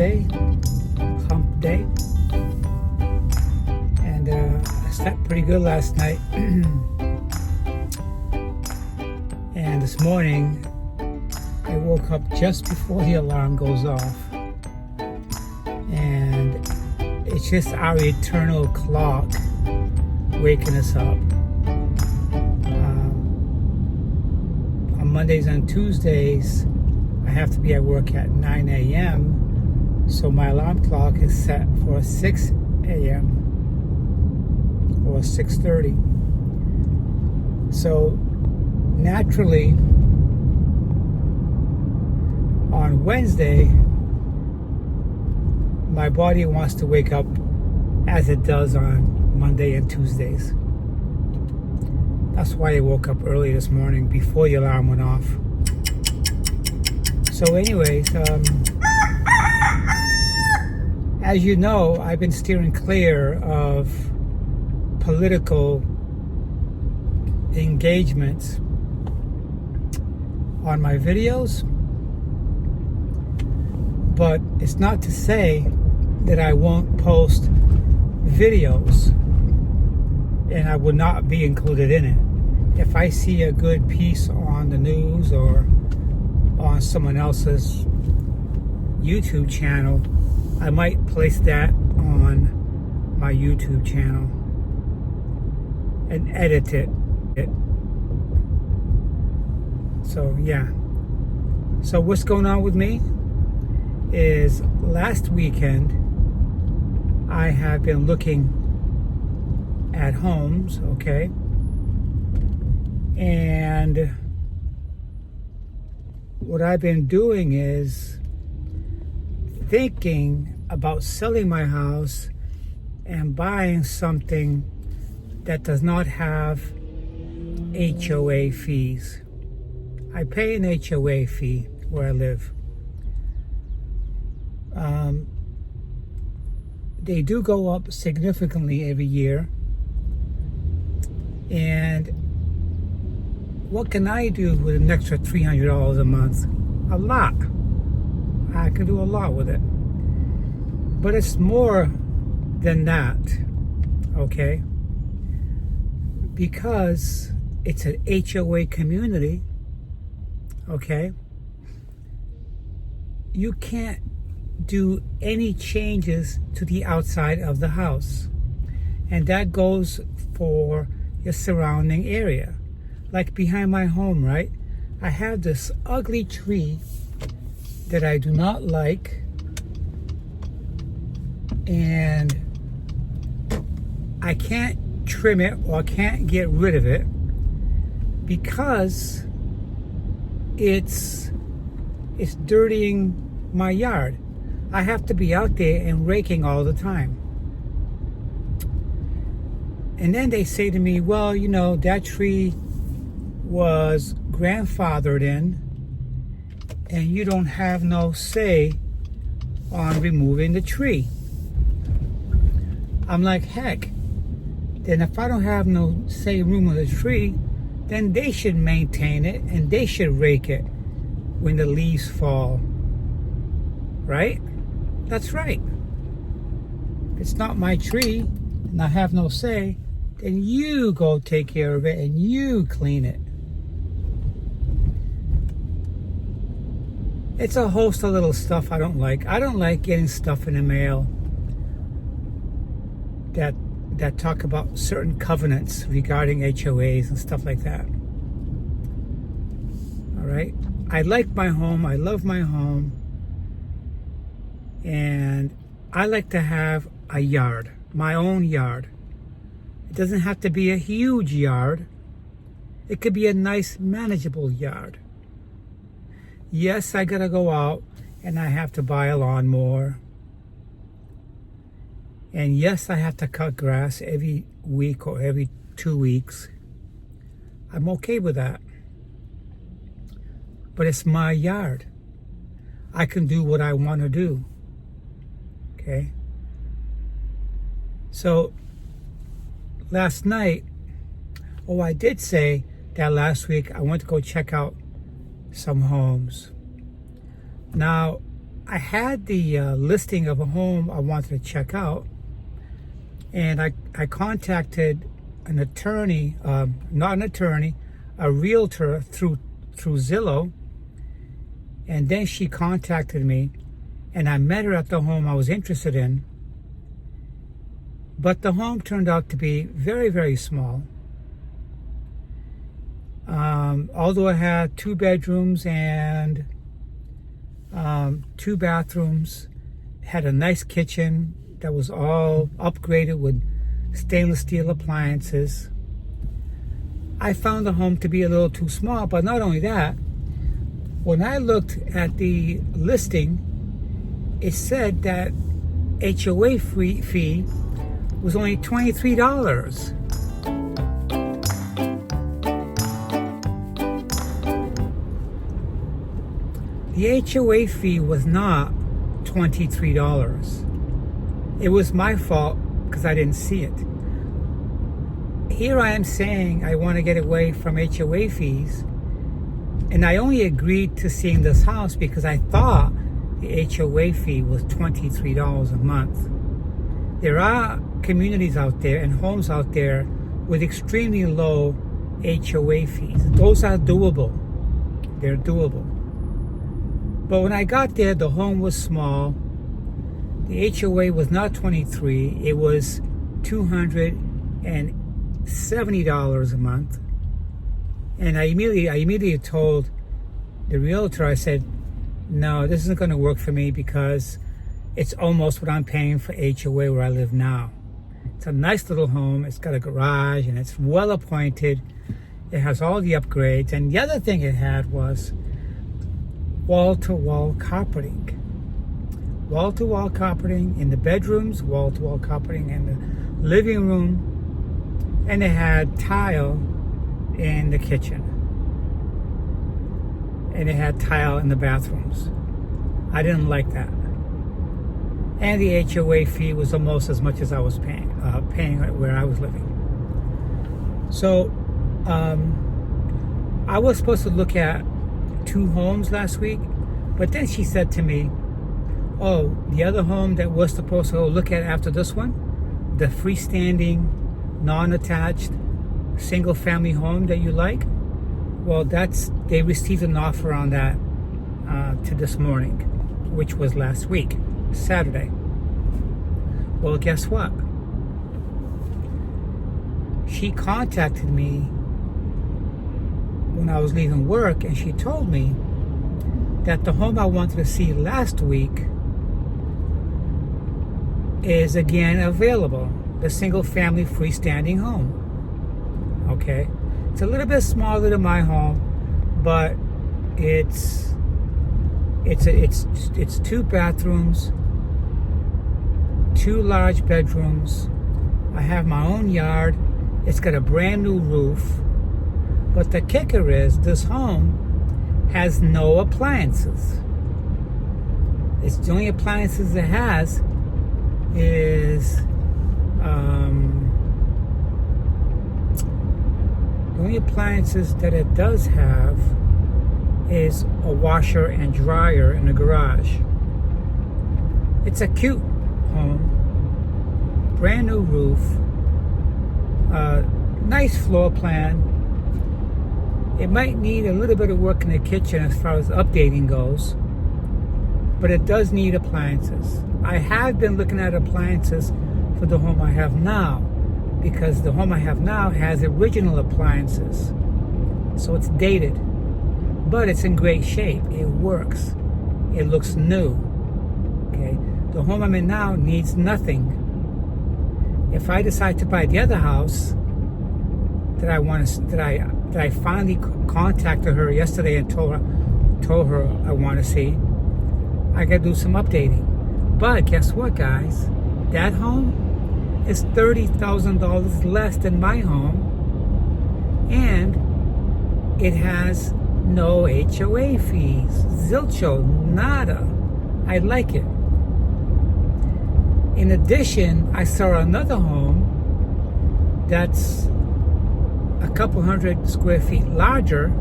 Wednesday, hump day. And I slept pretty good last night. And this morning, I woke up just before the alarm goes off. And it's just our eternal clock waking us up. On Mondays and Tuesdays, I have to be at work at 9 a.m. So my alarm clock is set for 6 a.m. or 6:30. So naturally, on Wednesday, my body wants to wake up as it does on Monday and Tuesdays. That's why I woke up early this morning before the alarm went off. So anyways, as you know, I've been steering clear of political engagements on my videos, but it's not to say that I won't post videos and I would not be included in it. If I see a good piece on the news or on someone else's YouTube channel, I might place that on my YouTube channel and edit it. So yeah. So what's going on with me is last weekend I have been looking at homes, okay? And what I've been doing is thinking about selling my house and buying something that does not have HOA fees. I pay an HOA fee where I live. They do go up significantly every year. And what can I do with an extra $300 a month? A lot. I can do a lot with it. But it's more than that, okay? Because it's an HOA community, okay? You can't do any changes to the outside of the house. And that goes for your surrounding area. Like behind my home, right? I have this ugly tree that I do not like, and I can't trim it or can't get rid of it because it's dirtying my yard. I have to be out there and raking all the time. And then they say to me, well, you know, that tree was grandfathered in and you don't have no say on removing the tree. I'm like, heck, then if I don't have no say in removing the tree, then they should maintain it and they should rake it when the leaves fall. Right? That's right. If it's not my tree and I have no say, then you go take care of it and you clean it. It's a host of little stuff I don't like. I don't like getting stuff in the mail that talk about certain covenants regarding HOAs and stuff like that. All right? I like my home. I love my home. And I like to have a yard, my own yard. It doesn't have to be a huge yard. It could be a nice, manageable yard. Yes, I gotta go out and I have to buy a lawnmower. And yes, I have to cut grass every week or every 2 weeks. I'm okay with that. But it's my yard. I can do what I want to do. Okay? So, last night, I did say that last week I went to go check out some homes. Now, I had the listing of a home I wanted to check out, and I contacted an attorney, not an attorney, a realtor through Zillow, and then she contacted me, and I met her at the home I was interested in. But the home turned out to be very, very small. Although it had 2 bedrooms and 2 bathrooms, had a nice kitchen that was all upgraded with stainless steel appliances. I found the home to be a little too small, but not only that, when I looked at the listing, it said that HOA fee was only $23. The HOA fee was not $23. It was my fault because I didn't see it. Here I am saying I want to get away from HOA fees, and I only agreed to seeing this house because I thought the HOA fee was $23 a month. There are communities out there and homes out there with extremely low HOA fees. Those are doable. They're doable. But when I got there, the home was small. The HOA was not $23. It was $270 a month. And I immediately told the realtor, I said, no, this isn't going to work for me because it's almost what I'm paying for HOA where I live now. It's a nice little home. It's got a garage and it's well appointed. It has all the upgrades. And the other thing it had was wall-to-wall carpeting. Wall-to-wall carpeting in the bedrooms, wall-to-wall carpeting in the living room, and it had tile in the kitchen. And it had tile in the bathrooms. I didn't like that. And the HOA fee was almost as much as I was paying where I was living. So I was supposed to look at 2 homes last week, but then she said to me, oh, the other home that we're supposed to go look at after this one, the freestanding, non-attached, single-family home that you like, well, they received an offer on that to this morning, which was last week, Saturday. Well, guess what? She contacted me when I was leaving work, and she told me that the home I wanted to see last week is again available, the single-family freestanding home. Okay, it's a little bit smaller than my home, but it's 2 bathrooms, 2 large bedrooms. I have my own yard. It's got a brand new roof. But the kicker is this home has no appliances. It's the only appliances it has is the only appliances that it does have is a washer and dryer in the garage. It's a cute home, brand new roof, nice floor plan. It might need a little bit of work in the kitchen as far as updating goes, but it does need appliances. I have been looking at appliances for the home I have now, because the home I have now has original appliances. So it's dated, but it's in great shape. It works. It looks new. Okay. The home I'm in now needs nothing. If I decide to buy the other house that I finally contacted her yesterday and told her I want to see, I got to do some updating. But guess what, guys? That home is $30,000 less than my home, and it has no HOA fees. Zilcho, nada. I like it. In addition, I saw another home that's a couple hundred square feet larger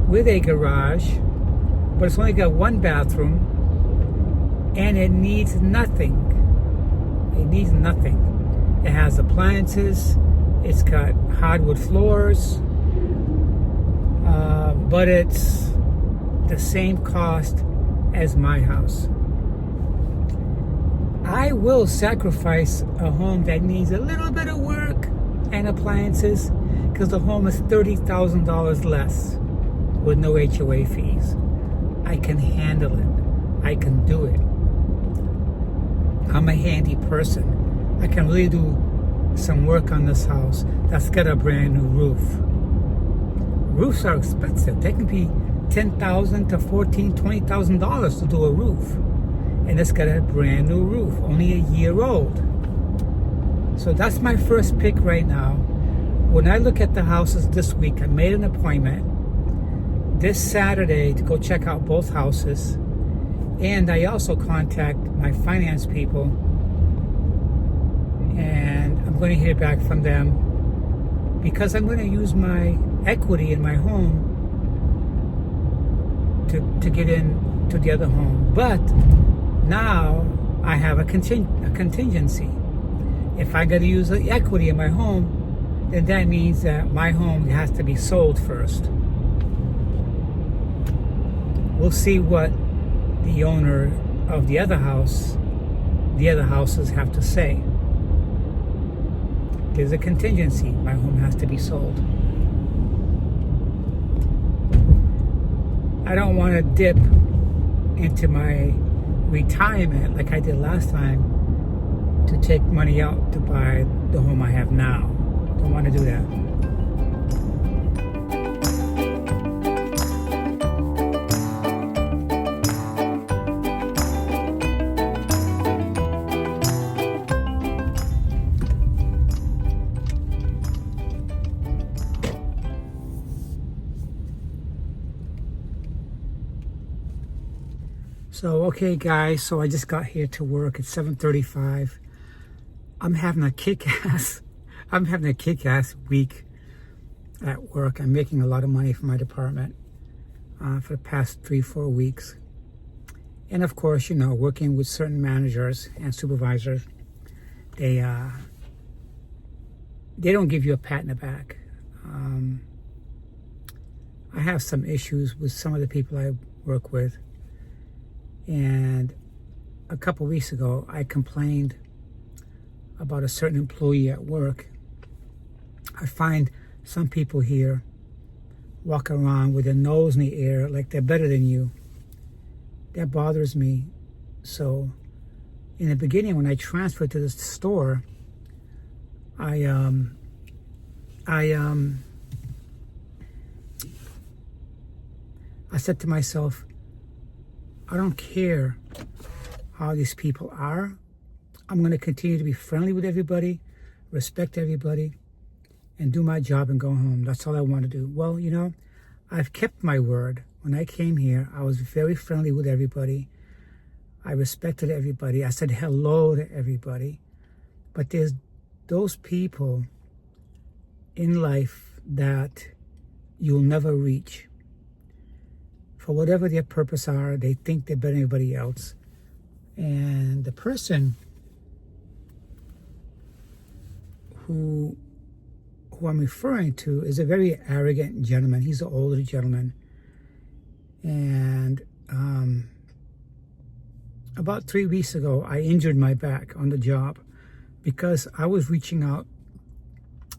with a garage, but it's only got 1 bathroom, and it needs nothing. It needs nothing. It has appliances. It's got hardwood floors, but it's the same cost as my house. I will sacrifice a home that needs a little bit of work and appliances because the home is $30,000 less with no HOA fees. I can handle it. I can do it. I'm a handy person. I can really do some work on this house that's got a brand new roof. Roofs are expensive. They can be $10,000 to $14,000, $20,000 to do a roof. And it's got a brand new roof, only a year old. So that's my first pick right now. When I look at the houses this week, I made an appointment this Saturday to go check out both houses. And I also contact my finance people, and I'm going to hear back from them because I'm going to use my equity in my home to get into the other home. But now I have a contingency. If I got to use the equity in my home, then that means that my home has to be sold first. We'll see what the owner of the other houses have to say. There's a contingency. My home has to be sold. I don't want to dip into my retirement like I did last time to take money out to buy the home I have now. Don't want to do that. So, okay guys, so I just got here to work at 7:35. I'm having a kick-ass week at work. I'm making a lot of money for my department for the past 3-4 weeks. And of course, you know, working with certain managers and supervisors, they don't give you a pat in the back. I have some issues with some of the people I work with. And a couple weeks ago, I complained about a certain employee at work. I find some people here walk around with their nose in the air like they're better than you. That bothers me. So in the beginning, when I transferred to the store, I said to myself, I don't care how these people are. I'm going to continue to be friendly with everybody, respect everybody, and do my job and go home. That's all I want to do. Well, you know, I've kept my word. When I came here, I was very friendly with everybody. I respected everybody. I said hello to everybody. But there's those people in life that you'll never reach. For whatever their purpose are, they think they're better than everybody else. And the person who I'm referring to is a very arrogant gentleman. He's an older gentleman. And about 3 weeks ago, I injured my back on the job because I was reaching out,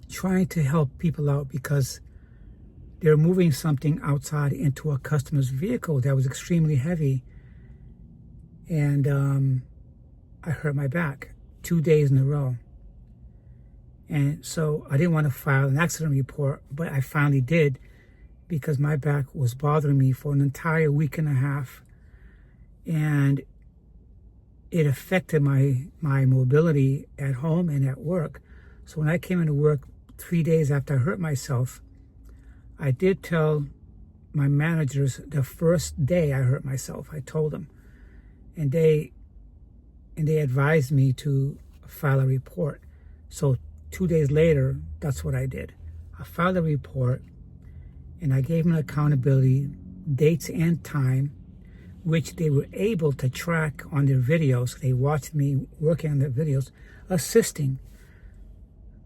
trying to help people out because they're moving something outside into a customer's vehicle that was extremely heavy. And I hurt my back 2 days in a row. And so I didn't want to file an accident report, but I finally did because my back was bothering me for an entire week and a half. And it affected my mobility at home and at work. So when I came into work 3 days after I hurt myself, I did tell my managers the first day I hurt myself. I told them, and they advised me to file a report. So 2 days later, that's what I did. I filed a report, and I gave them accountability, dates and time, which they were able to track on their videos. They watched me working on their videos, assisting.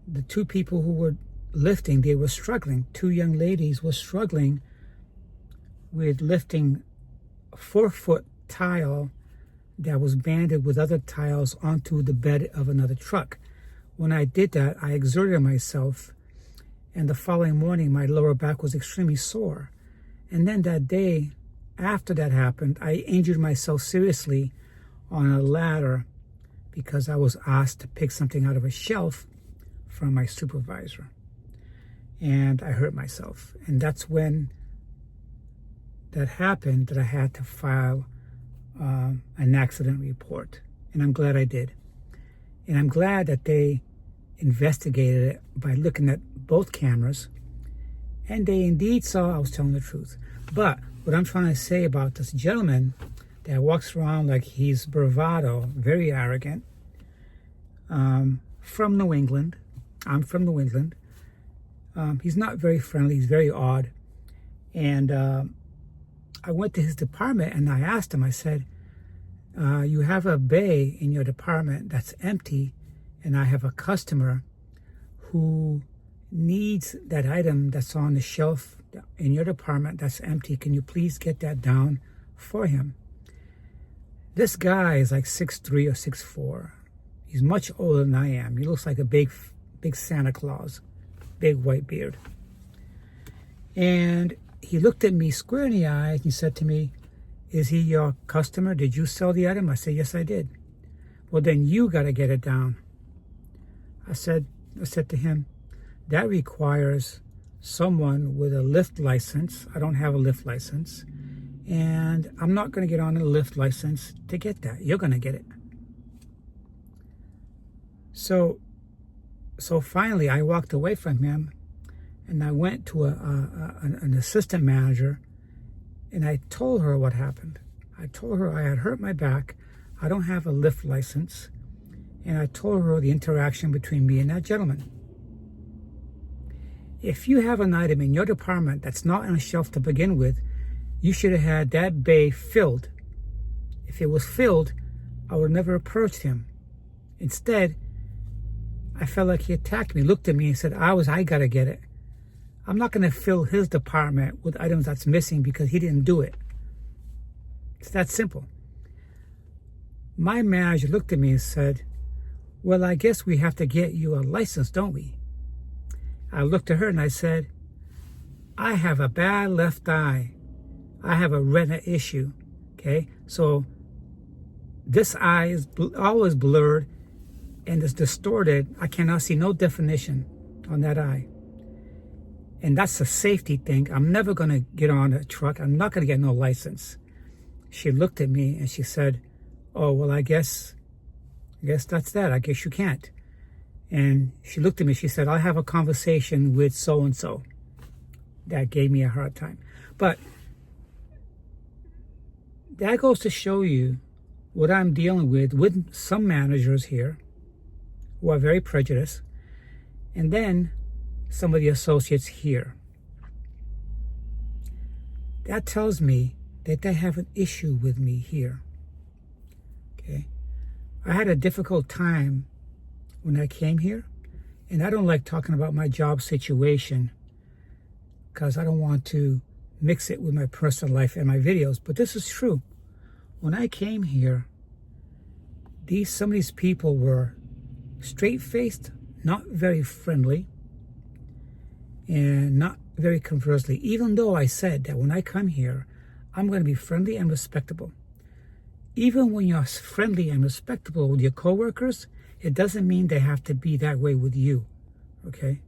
The two people who were lifting, they were struggling. Two young ladies were struggling with lifting a 4-foot tile that was banded with other tiles onto the bed of another truck. When I did that, I exerted myself, and the following morning, my lower back was extremely sore. And then that day, after that happened, I injured myself seriously on a ladder because I was asked to pick something out of a shelf from my supervisor. And I hurt myself. And that's when that happened, that I had to file an accident report. And I'm glad I did. And I'm glad that they investigated it by looking at both cameras. And they indeed saw I was telling the truth. But what I'm trying to say about this gentleman that walks around like he's bravado, very arrogant, from New England. I'm from New England. He's not very friendly. He's very odd. And I went to his department and I asked him, I said, you have a bay in your department that's empty, and I have a customer who needs that item that's on the shelf in your department that's empty. Can you please get that down for him? This guy is like 6'3" or 6'4". He's much older than I am. He looks like a big Santa Claus, big white beard. And he looked at me square in the eye and he said to me, "Is he your customer? Did you sell the item?" I said, "Yes, I did." "Well, then you got to get it down." I said to him, "That requires someone with a lift license." I don't have a lift license. And I'm not going to get on a lift license to get that. You're going to get it. So finally, I walked away from him, and I went to an assistant manager, and I told her what happened. I told her I had hurt my back. I don't have a lift license. And I told her the interaction between me and that gentleman. If you have an item in your department that's not on a shelf to begin with, you should have had that bay filled. If it was filled, I would have never approached him. Instead, I felt like he attacked me, looked at me and said, I got to get it. I'm not going to fill his department with items that's missing because he didn't do it. It's that simple. My manager looked at me and said, "Well, I guess we have to get you a license, don't we?" I looked at her and I said, "I have a bad left eye. I have a retina issue, okay? So this eye is always blurred and it's distorted. I cannot see no definition on that eye. And that's a safety thing. I'm never going to get on a truck. I'm not going to get no license." She looked at me and she said, "Oh, well, I guess that's that. I guess you can't." And she looked at me. She said, "I'll have a conversation with so-and-so." That gave me a hard time. But that goes to show you what I'm dealing with some managers here who are very prejudiced, and then some of the associates here. That tells me that they have an issue with me here. Okay? I had a difficult time when I came here, and I don't like talking about my job situation because I don't want to mix it with my personal life and my videos, but this is true. When I came here, some of these people were straight-faced, not very friendly, and not very conversely, even though I said that when I come here, I'm going to be friendly and respectable. Even when you're friendly and respectable with your coworkers, it doesn't mean they have to be that way with you, okay?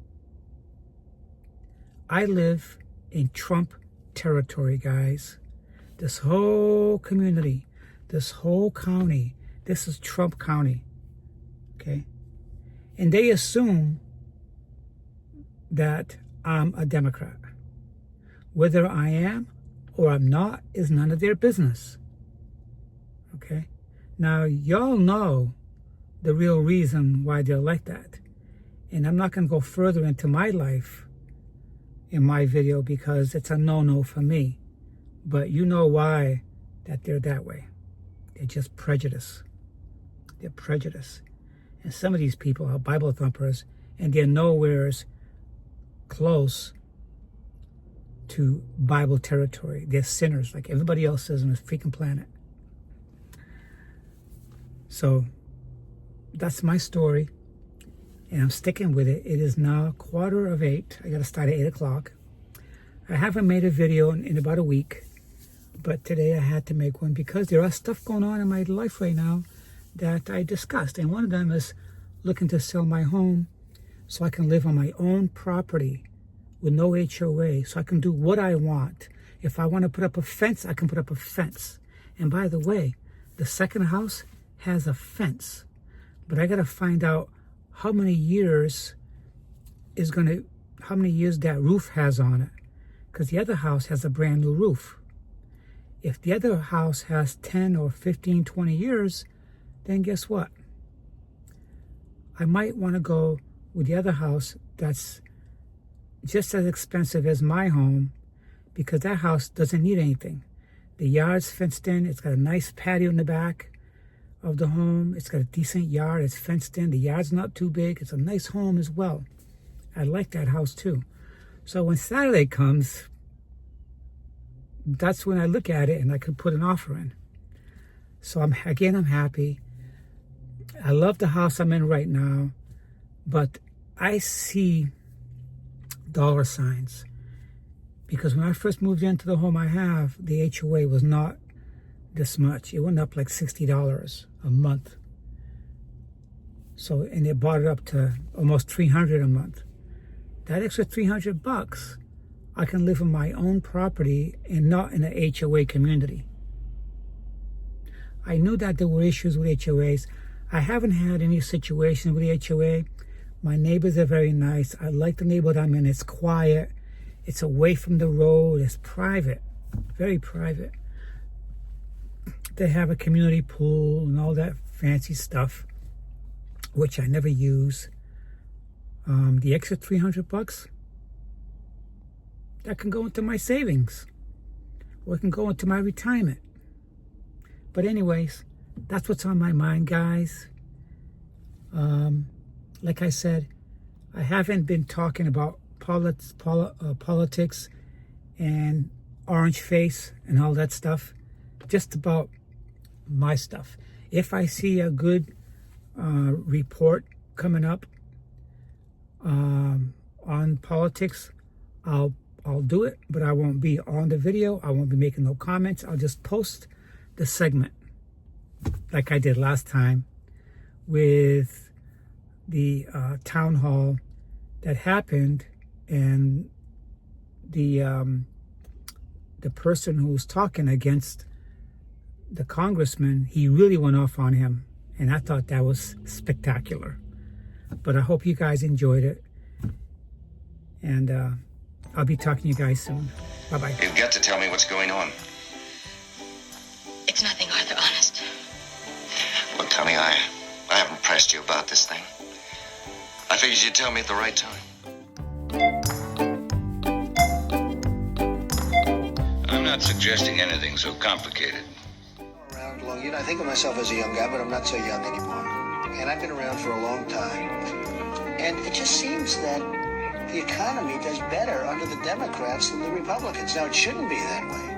I live in Trump territory, guys. This whole community, this whole county, this is Trump County, okay? And they assume that I'm a Democrat. Whether I am or I'm not is none of their business, okay? Now, y'all know the real reason why they're like that. And I'm not going to go further into my life in my video because it's a no-no for me. But you know why that they're that way. They're just prejudice. They're prejudice. And some of these people are Bible thumpers, and they're nowhere close to Bible territory. They're sinners like everybody else is on this freaking planet. So that's my story, and I'm sticking with it. It is now 7:45. I got to start at 8 o'clock. I haven't made a video in about a week, but today I had to make one because there are stuff going on in my life right now that I discussed. And one of them is looking to sell my home so I can live on my own property with no HOA, so I can do what I want. If I want to put up a fence, I can put up a fence. And by the way, the second house has a fence, but I got to find out how many years that roof has on it, because the other house has a brand new roof. If the other house has 10 or 15, 20 years, then guess what? I might want to go with the other house that's just as expensive as my home, because that house doesn't need anything. The yard's fenced in. It's got a nice patio in the back of the home. It's got a decent yard. It's fenced in. The yard's not too big. It's a nice home as well. I like that house too. So when Saturday comes, that's when I look at it and I could put an offer in. So I'm happy. I love the house I'm in right now, but I see dollar signs, because when I first moved into the home I have, the HOA was not this much. It went up like $60 a month. So, and they bought it up to almost $300 a month. That extra $300, I can live on my own property and not in a HOA community. I knew that there were issues with HOAs. I haven't had any situation with the HOA. My neighbors are very nice. I like the neighborhood I'm in. It's quiet. It's away from the road. It's private, very private. They have a community pool and all that fancy stuff, which I never use. The extra $300, that can go into my savings, or it can go into my retirement. But anyways, that's what's on my mind, guys. Like I said, I haven't been talking about politics and orange face and all that stuff. Just about my stuff. If I see a good report coming up on politics, I'll do it, but I won't be on the video. I won't be making no comments. I'll just post the segment like I did last time with the town hall that happened, and the person who was talking against the congressman, he really went off on him, and I thought that was spectacular. But I hope you guys enjoyed it, and I'll be talking to you guys soon. Bye-bye. You've got to tell me what's going on. It's nothing, Arthur, honest. Look, honey, I haven't pressed you about this thing. I figured you'd tell me at the right time. I'm not suggesting anything so complicated. Around long, I think of myself as a young guy, but I'm not so young anymore. And I've been around for a long time. And it just seems that the economy does better under the Democrats than the Republicans. Now, it shouldn't be that way.